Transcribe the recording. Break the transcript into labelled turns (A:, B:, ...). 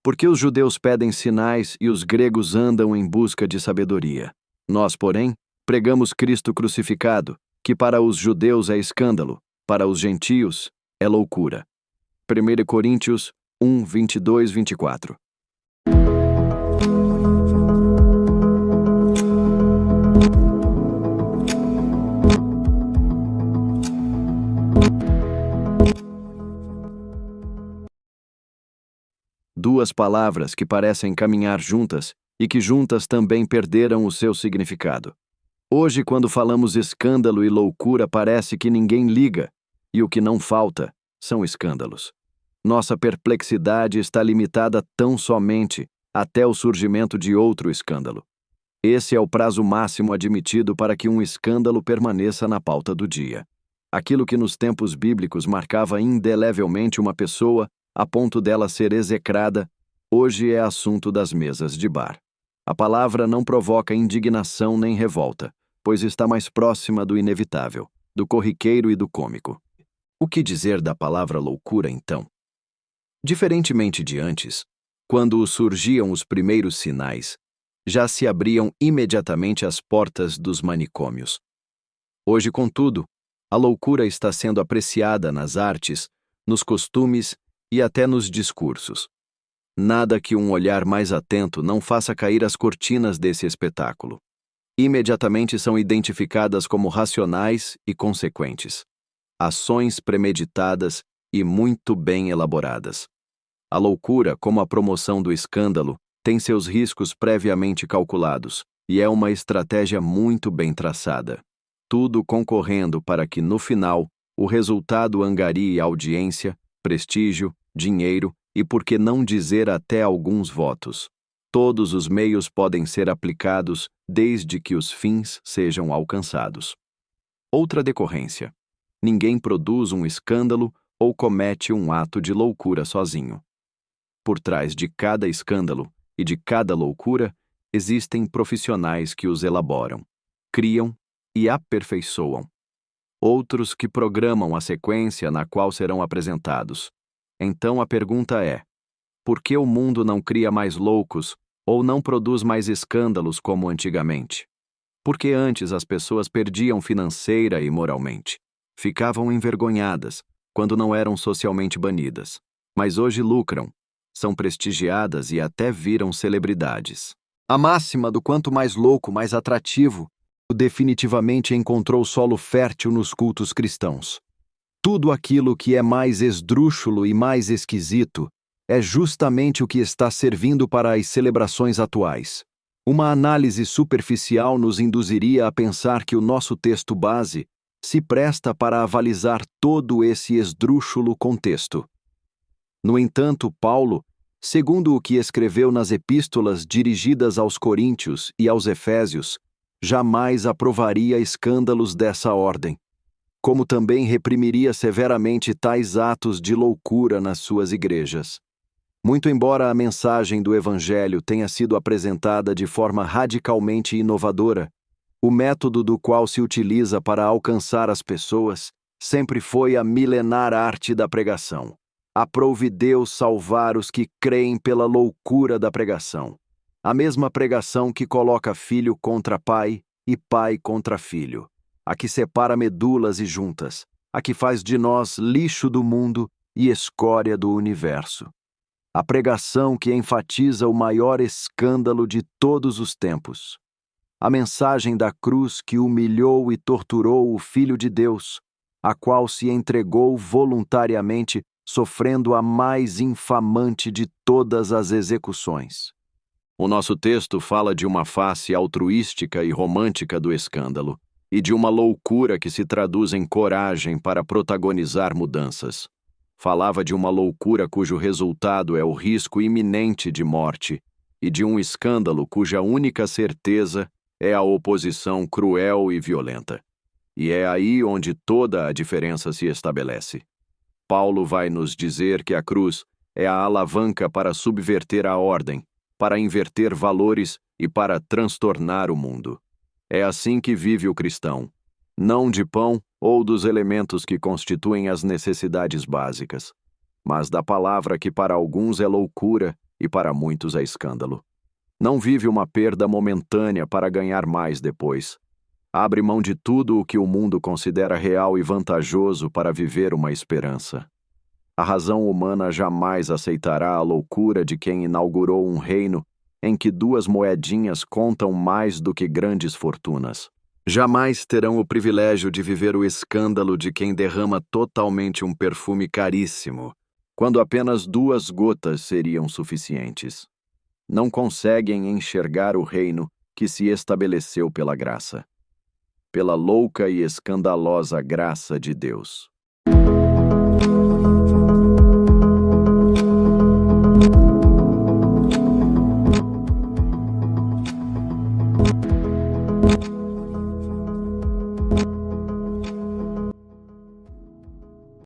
A: Porque os judeus pedem sinais e os gregos andam em busca de sabedoria. Nós, porém, pregamos Cristo crucificado, que para os judeus é escândalo, para os gentios é loucura. 1 Coríntios 1, 22, 24. Duas palavras que parecem caminhar juntas e que juntas também perderam o seu significado. Hoje, quando falamos escândalo e loucura, parece que ninguém liga, e o que não falta são escândalos. Nossa perplexidade está limitada tão somente até o surgimento de outro escândalo. Esse é o prazo máximo admitido para que um escândalo permaneça na pauta do dia. Aquilo que nos tempos bíblicos marcava indelevelmente uma pessoa a ponto dela ser execrada, hoje é assunto das mesas de bar. A palavra não provoca indignação nem revolta, pois está mais próxima do inevitável, do corriqueiro e do cômico. O que dizer da palavra loucura, então? Diferentemente de antes, quando surgiam os primeiros sinais, já se abriam imediatamente as portas dos manicômios. Hoje, contudo, a loucura está sendo apreciada nas artes, nos costumes e até nos discursos. Nada que um olhar mais atento não faça cair as cortinas desse espetáculo. Imediatamente são identificadas como racionais e consequentes. Ações premeditadas e muito bem elaboradas. A loucura, como a promoção do escândalo, tem seus riscos previamente calculados e é uma estratégia muito bem traçada. Tudo concorrendo para que, no final, o resultado angarie audiência, prestígio, dinheiro e, por que não dizer, até alguns votos. Todos os meios podem ser aplicados desde que os fins sejam alcançados. Outra decorrência: ninguém produz um escândalo ou comete um ato de loucura sozinho. Por trás de cada escândalo e de cada loucura, existem profissionais que os elaboram, criam e aperfeiçoam. Outros que programam a sequência na qual serão apresentados. Então a pergunta é: por que o mundo não cria mais loucos ou não produz mais escândalos como antigamente? Porque antes as pessoas perdiam financeira e moralmente. Ficavam envergonhadas quando não eram socialmente banidas. Mas hoje lucram, são prestigiadas e até viram celebridades. A máxima do quanto mais louco, mais atrativo, definitivamente encontrou solo fértil nos cultos cristãos. Tudo aquilo que é mais esdrúxulo e mais esquisito é justamente o que está servindo para as celebrações atuais. Uma análise superficial nos induziria a pensar que o nosso texto base se presta para avalizar todo esse esdrúxulo contexto. No entanto, Paulo, segundo o que escreveu nas epístolas dirigidas aos Coríntios e aos Efésios, jamais aprovaria escândalos dessa ordem, como também reprimiria severamente tais atos de loucura nas suas igrejas. Muito embora a mensagem do Evangelho tenha sido apresentada de forma radicalmente inovadora, o método do qual se utiliza para alcançar as pessoas sempre foi a milenar arte da pregação. Aprove Deus salvar os que creem pela loucura da pregação. A mesma pregação que coloca filho contra pai e pai contra filho. A que separa medulas e juntas, a que faz de nós lixo do mundo e escória do universo. A pregação que enfatiza o maior escândalo de todos os tempos. A mensagem da cruz que humilhou e torturou o Filho de Deus, a qual se entregou voluntariamente, sofrendo a mais infamante de todas as execuções. O nosso texto fala de uma face altruística e romântica do escândalo, e de uma loucura que se traduz em coragem para protagonizar mudanças. Falava de uma loucura cujo resultado é o risco iminente de morte, e de um escândalo cuja única certeza é a oposição cruel e violenta. E é aí onde toda a diferença se estabelece. Paulo vai nos dizer que a cruz é a alavanca para subverter a ordem, para inverter valores e para transtornar o mundo. É assim que vive o cristão, não de pão ou dos elementos que constituem as necessidades básicas, mas da palavra que para alguns é loucura e para muitos é escândalo. Não vive uma perda momentânea para ganhar mais depois. Abre mão de tudo o que o mundo considera real e vantajoso para viver uma esperança. A razão humana jamais aceitará a loucura de quem inaugurou um reino em que 2 moedinhas contam mais do que grandes fortunas. Jamais terão o privilégio de viver o escândalo de quem derrama totalmente um perfume caríssimo, quando apenas 2 gotas seriam suficientes. Não conseguem enxergar o reino que se estabeleceu pela graça, pela louca e escandalosa graça de Deus.